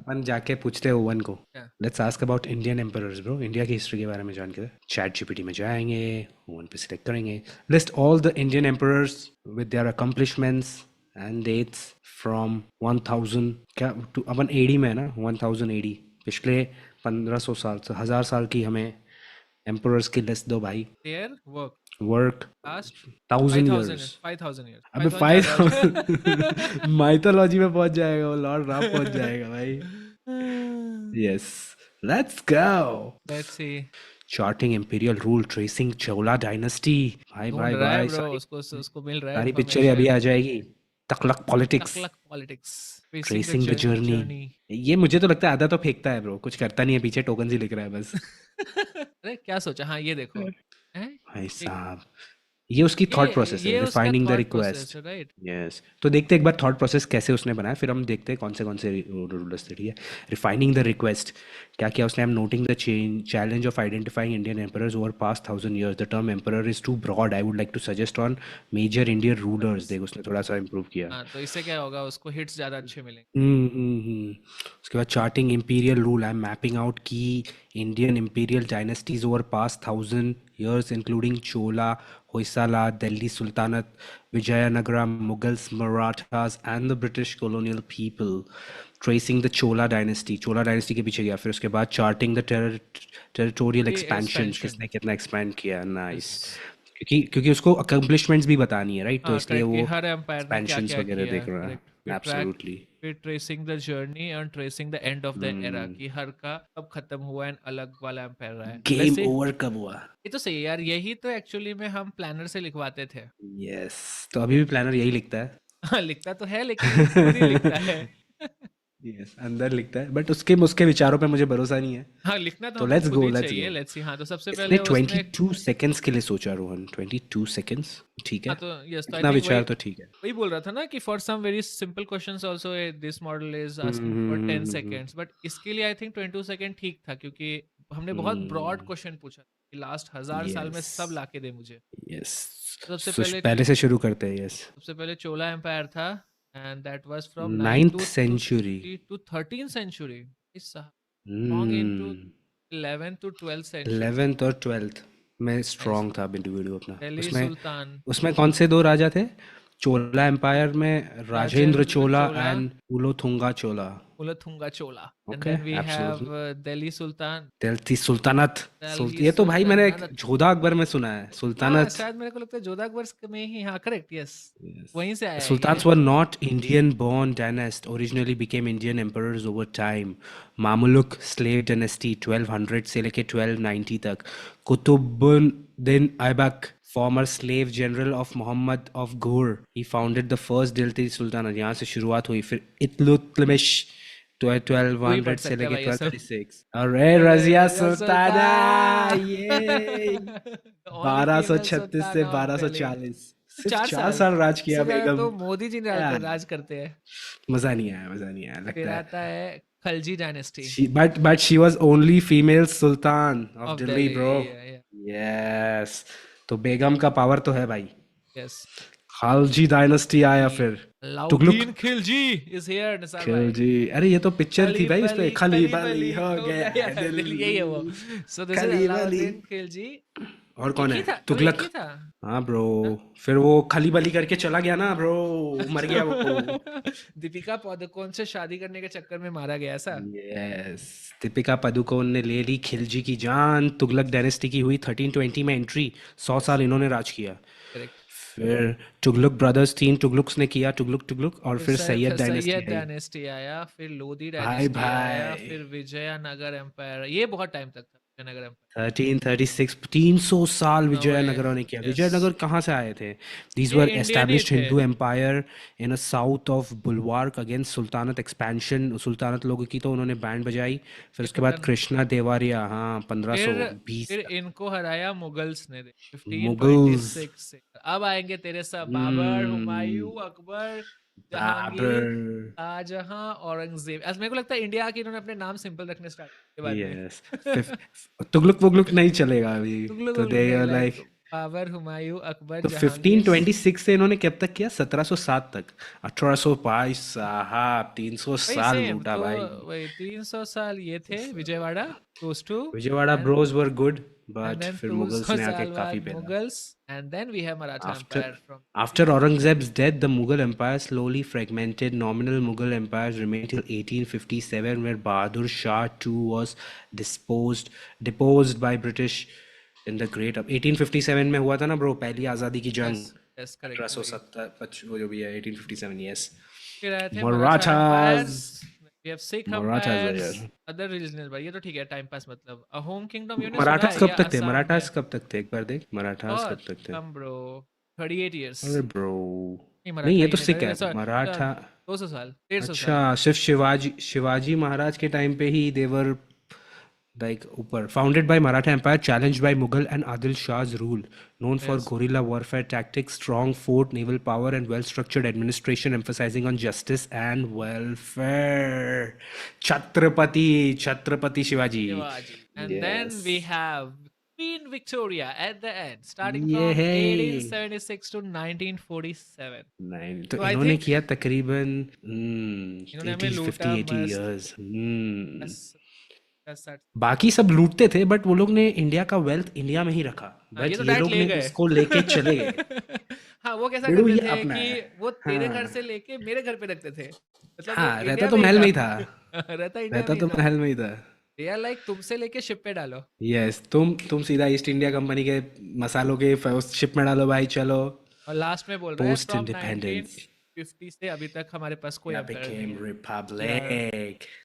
अपन जाके पूछते हैं ओवन को। क्या? Let's ask about Indian emperors bro, India की हिस्ट्री के बारे में जान के चैट जीपीटी में जाएंगे, ओवन पे सिलेक्ट करेंगे, list all the Indian emperors with their accomplishments and dates from 1000 क्या अपन एडी में है ना, 1000 एडी, पिछले 1500 साल से 1000 साल की हमें एम्परर्स की लिस्ट दो भाई। Their work work last 1000 years। 5000 years, अबे 5000 ज्यादा हो गया। 5 माइथोलॉजी में पहुंच जाएगा वो, लॉर्ड राम पहुंच जाएगा भाई। Yes, let's go. Let's C. Charting imperial rule, tracing Chola dynasty. भाई ढूंढ भाई रहा है भाई, ब्रो, सारी उसको मिल रहा है सारी पिक्चरें अभी आ इन्फॉर्मेशन। जाएगी। Tughlaq politics, Tughlaq politics, tracing the tracing the journey. Journey. ये मुझे तो लगता है आधा तो फेंकता है ब्रो, कुछ करता नहीं है, पीछे टोकन ही लिख रहा है बस। अरे क्या सोचा, हाँ ये देखो है। भाई एक साहब, ये उसकी थॉट प्रोसेस है, ये उसका refining the thought process request. है, राइट। यस, तो देखते हैं एक बार थॉट प्रोसेस कैसे उसने बनाया, फिर हम देखते हैं कौन से रूलर्स थे, ठीक है। रिफाइनिंग द रिक्वेस्ट, क्या किया उसने, I am noting the challenge of identifying Indian emperors over past 1000 years, the term emperor is too broad, I would like to suggest on major Indian rulers. देख उसने थोड़ा सा इंप्रूव किया। हाँ तो इससे क्या होगा, उसको हिट्स ज्यादा अच्छे मिलेंगे। उसके बाद charting imperial rule, I am mapping out की Indian imperial dynasties over past 1000 years including Chola, Hoysala, Delhi sultanate, Vijayanagara, Mughals, Marathas and the British colonial people, tracing the Chola dynasty. Chola dynasty के पीछे गया, फिर उसके बाद चार्टिंग द टेरिटोरियल ये एक्सपेंशन, एक्सपेंशन। किसने कितना एक्सपैंड किया। यस। नाइस, क्योंकि उसको अकम्पलिशमेंट्स भी बतानी है, राइट, तो हाँ इसलिए करेक्ट, कि वो हर एम्पायर ने क्या एक्सपेंशंस क्या वगैरह किया देख है, रहा करेक्ट। है। एब्सोल्युटली। फिर tracing the journey and tracing the end of the era, कि हर का कब खत्म हुआ एंड अलग वाला एम्पायर रहा है। Let's game C. ओवर कब हुआ। ये तो सही है यार, यही तो एक्चुअली में हम प्लानर से लिखवाते थे। यस, तो अभी भी प्लानर यही लिखता है। हाँ लिखता तो है, लेकिन ये खुद ही लिखता है। यस, अंदर लिखता है, बट उसके उसके विचारों पे मुझे भरोसा नहीं है। हाँ लिखना तो तो हमको लेट्स खुद गो, ही लेट्स चाहिए। गो। Let's see. हाँ तो सबसे इसने पहले उसने 22 seconds के लिए सोचा रोहन, 22 seconds, ठीक हाँ है। तो यस, तो आई इतना थिंक वही विचार तो ठीक है। वही बोल रहा था ना कि for some very simple questions also this model is asking for 10 seconds, but इसके लिए आई थिंक 22 सेकंड ठीक था, क्योंकि हमने बहुत ब्रॉड क्वेश्चन पूछा कि लास्ट 1000 साल में यस, सब लाके दे मुझे। यस, सबसे पहले पहले से शुरू करते हैं। यस, चोला एम्पायर था, and that was from 9 9th century। To 13 century. इस long into 11th to 12th century. 11th और 12th में नाइस। स्ट्रॉन्ग था इंडिविजुअल अपना। दिल्ली उसमें सुल्तान। उसमें कौन से दो राजा थे चोला एम्पायर में? Rajendra Rajendra Chola Chola, and Kulothunga Chola. Kulothunga Chola. And okay, then we absolutely. Have Delhi sultan. Delhi sultanate. Delhi ये तो भाई मैंने एक सुल्तानत। जोधा अकबर में सुना है, हाँ सुल्तानत। शायद मेरे को लगता है जोधा अकबर में ही, हाँ करेक्ट, यस। वहीं से आया है ये। Sultans were not Indian-born dynasty. Originally became Indian emperors over time. Mamluk slave dynasty 1200 से लेके 1290 तक. Qutbuddin Aibak, former slave general of Muhammad of Ghor, he founded the first Delhi Sultanate. यहाँ से शुरुआत हुई, फिर इल्तुतमिश कोई पढ़ 1200 से सकता है लेके भाई ये सब। 1236. अरे अरे रजिया रजिया सुल्ताना, सुल्तान। ये ओनली फीमेल 1236 से सुल्ताना ऑफ दिल्ली। 1240 तो सिर्फ 4 साल, 4 साल राज किया इससे ज्यादा बेगम। तो मोदी जी यार, राज करते हैं। मजा नहीं आया, मजा नहीं आया फिर लगता है। आता है Khalji dynasty but she was only female Sultan of of Delhi Delhi. Bro. Yes, तो बेगम का पावर तो है भाई। यस। खालजी डायनेस्टी आया फिर। तुगलक अलाउद्दीन खिलजी इज हियर निसार भाई। खिलजी, अरे ये तो पिक्चर थी भाई, उस पे खली खली बली बली हो हो गया गया है है दिल, यही है वो। दिल्ली। सो दिस इज खली बली। अलाउद्दीन खिलजी। और एक कौन ही है? था, अबे एक तुगलक। ही था। हाँ ब्रो, हाँ? फिर वो खली बली करके चला गया ना ब्रो, मर गया वो। अच्छा। दीपिका पादुकोण से शादी करने के चक्कर में मारा गया ऐसा। यस, दीपिका पादुकोण ने ले ली खिलजी की जान। तुगलक डायनेस्टी की हुई 1320 में एंट्री, 100 साल इन्होंने राज किया। करेक्ट। फिर तुगलक ब्रदर्स, 3 तुगलक्स ने किया, तुगलक तुगलक, और फिर फिर सैयद डायनेस्टी सैयद आई। डायनेस्टी आया, फिर लोधी भाई डायनेस्टी आया, भाई, फिर विजयनगर एम्पायर। ये बहुत टाइम तक था विजयनगर एम्पायर। 1336, 300 साल वही। विजयनगर ने किया। यस। विजयनगर कहाँ से आए थे? दीज ये वर इंडियन ही एस्टैब्लिश्ड थे। Hindu empire in a south of bulwark against sultanate expansion. Sultanate लोगों की तो उन्होंने बैंड बजाई। फिर ये उसके बाद खतरनाक। कृष्णा देवारिया, हाँ, फिर 1520 फिर तक। इनको हराया मुगल्स ने मुगल्स। 1526 से। अब आएंगे तेरे सब बाबर, हम्म, हुमायूं, अकबर, जहांगीर, बाबर। शाहजहां, औरंगजेब। ऐसा मेरे को लगता है इंडिया के इन्होंने अपने नाम सिंपल रखने स्टार्ट किए बाद में। यस, तुगलक वुगलक नहीं चलेगा अभी। तुगलक तो वुगलक दे नहीं, are like like Babur, Humayun, Akbar, तो जहांगीर। 1526 से इन्होंने कब तक किया? 1707 तक। 1822 साहब, 300 वही साल सेम लूटा तो, भाई। वही 300 साल ये थे Vijayawada, those two, Vijayawada and bros were good, and but then फिर मुगल्स 200 ने आके साल काफी बाद पेला। Mughals, and then we have Maratha After Empire from after 15. Aurangzeb's death, the Mughal Empire slowly fragmented. Nominal Mughal empires remained till 1857, where Bahadur Shah too was deposed by British in the Great 1857 में हुआ था ना bro, पहली आज़ादी की जंग। Yes, yes, correct, वही। 1870 वो जो भी है 1857, यस। फिर आए थे Maratha Marathas. Empires, we have Sikh Marathas है empires, यार। other regional, भाई ये तो ठीक है, टाइम पास मतलब। A home kingdom यूने सुना मराठास है, ये कब तक थे? असम में। मराठास कब तक थे? एक बार देख, मराठास कब बहुत तक थे? कम ब्रो, 38 years। अरे ब्रो, नहीं नहीं मराठा ये ये तो नहीं सिख है था, मराठा। 200 साल, 150 अच्छा, साल। सिर्फ शिवाजी महाराज के टाइम पे ही देवर लाइक ऊपर। Founded by Maratha empire, challenged by Mughal and Adil Shah's rule, known for Yes, guerrilla warfare tactics, strong fort, naval power and well structured administration emphasizing on justice and welfare. Chhatrapati Shivaji. Shivaji. And then Yes, we have Queen Victoria at the end, starting ये from है। 1876 to 1947. नहीं तो So I इन्होंने think किया तकरीबन इन्होंने हमें 80 50 लूटा 80 मस्त। इयर्स। बस बस that- बाकी सब लूटते थे, बट वो लोग ने इंडिया का वेल्थ इंडिया में ही रखा, हाँ, ये बट तो ये डायरेक्ट लोग ले ने गए। उसको लेके चले गए। हाँ, वो कैसा बेड़ू करते ये थे अपना कि है। वो तेरे घर से हाँ लेके मेरे घर पे रखते थे, मतलब वो हाँ, रहता इंडिया तो में ही महल था। में ही था। रहता इंडिया रहता में ही तो था। महल में ही था। दे आर लाइक तुमसे लेके शिप पे डालो। यस, तुम सीधा ईस्ट इंडिया कंपनी के मसालों के शिप में डालो भाई, चलो। और लास्ट में बोल रहा है पोस्ट फ्रॉम इंडिपेंडेंस 1950 से अभी तक हमारे पास कोई इंडिया एम्पायर नहीं became है। या रिपब्लिक।